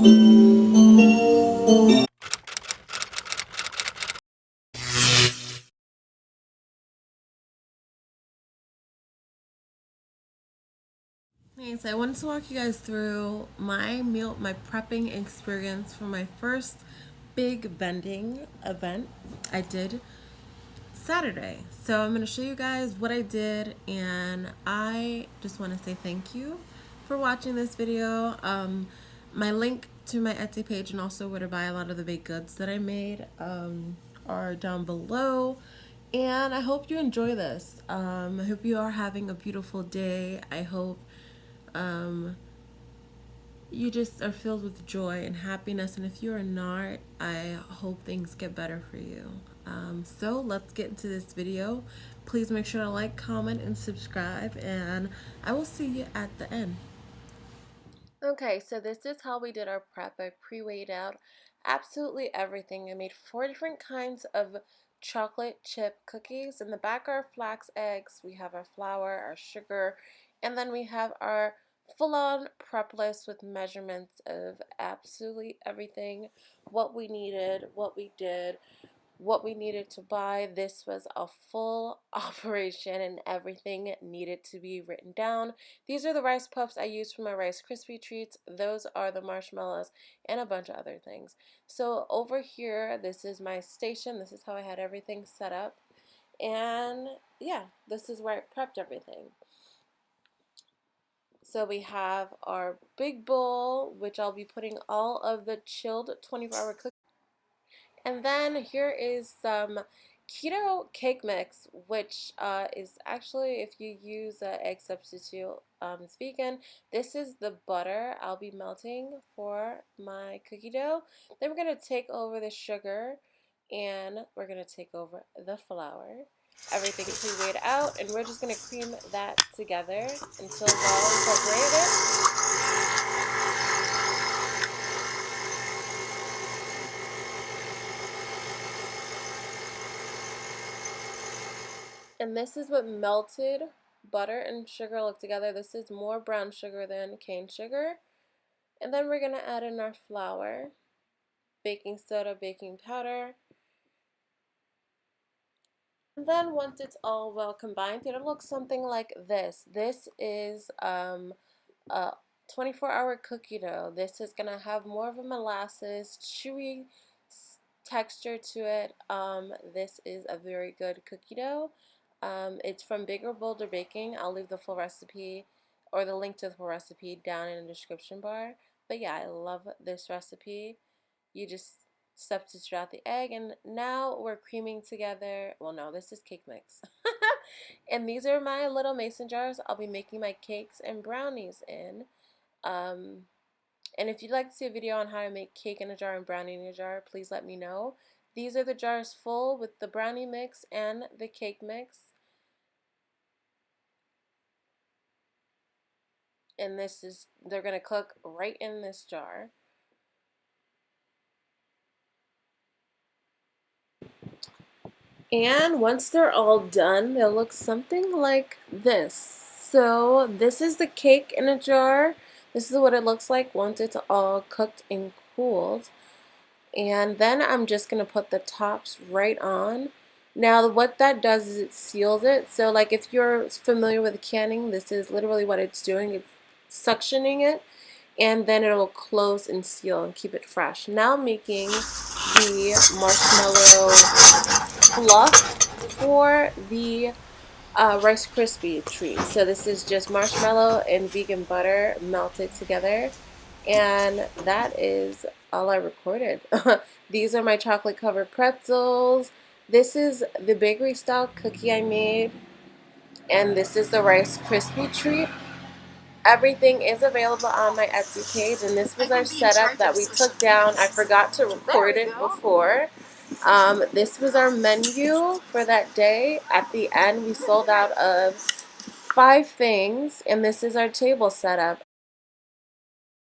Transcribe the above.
Hey, so I wanted to walk you guys through my prepping experience for my first big vending event I did Saturday. So I'm going to show you guys what I did, and I just want to say thank you for watching this video. My link to my Etsy page and also where to buy a lot of the baked goods that I made are down below. And I hope you enjoy this. I hope you are having a beautiful day. I hope um, you just are filled with joy and happiness. And if you are not, I hope things get better for you. So let's get into this video. Please make sure to like, comment, and subscribe. And I will see you at the end. Okay, so this is how we did our prep. I pre-weighed out absolutely everything. I made 4 different kinds of chocolate chip cookies. In the back are flax eggs, we have our flour, our sugar, and then we have our full-on prep list with measurements of absolutely everything, what we needed, what we did, what we needed to buy. This was a full operation and everything needed to be written down. These are the rice puffs I used for my Rice Krispie treats. Those are the marshmallows and a bunch of other things. So over here, this is my station. This is how I had everything set up. And yeah, this is where I prepped everything. So we have our big bowl, which I'll be putting all of the chilled 24-hour cookies. And then here is some keto cake mix, which is actually, if you use an egg substitute, it's vegan. This is the butter I'll be melting for my cookie dough. Then we're going to take over the sugar and we're going to take over the flour. Everything pre-weighed out, and we're just going to cream that together until well incorporated. And this is what melted butter and sugar look together. This is more brown sugar than cane sugar. And then we're going to add in our flour, baking soda, baking powder. And then once it's all well combined, it'll look something like this. This is a 24-hour cookie dough. This is going to have more of a molasses, chewy texture to it. This is a very good cookie dough. It's from Bigger Bolder Baking. I'll leave the full recipe or the link to the full recipe down in the description bar. But yeah, I love this recipe. You just substitute out the egg, and now we're creaming together. Well, no, this is cake mix. And these are my little mason jars I'll be making my cakes and brownies in. Um, and if you'd like to see a video on how to make cake in a jar and brownie in a jar, please let me know. These are the jars full with the brownie mix and the cake mix. And they're going to cook right in this jar. And once they're all done, they'll look something like this. So this is the cake in a jar. This is what it looks like once it's all cooked and cooled. And then I'm just going to put the tops right on. Now what that does is it seals it. So like if you're familiar with canning, this is literally what it's doing. It's suctioning it, and then it'll close and seal and keep it fresh. Now I'm making the marshmallow fluff for the Rice Krispie treat. So this is just marshmallow and vegan butter melted together, and that is all I recorded. These are my chocolate covered pretzels. This is the bakery style cookie I made, and this is the Rice Krispie treat. Everything is available on my Etsy page, and this was our setup that we took down. I forgot to record it before. This was our menu for that day. At the end, we sold out of 5 things, and this is our table setup.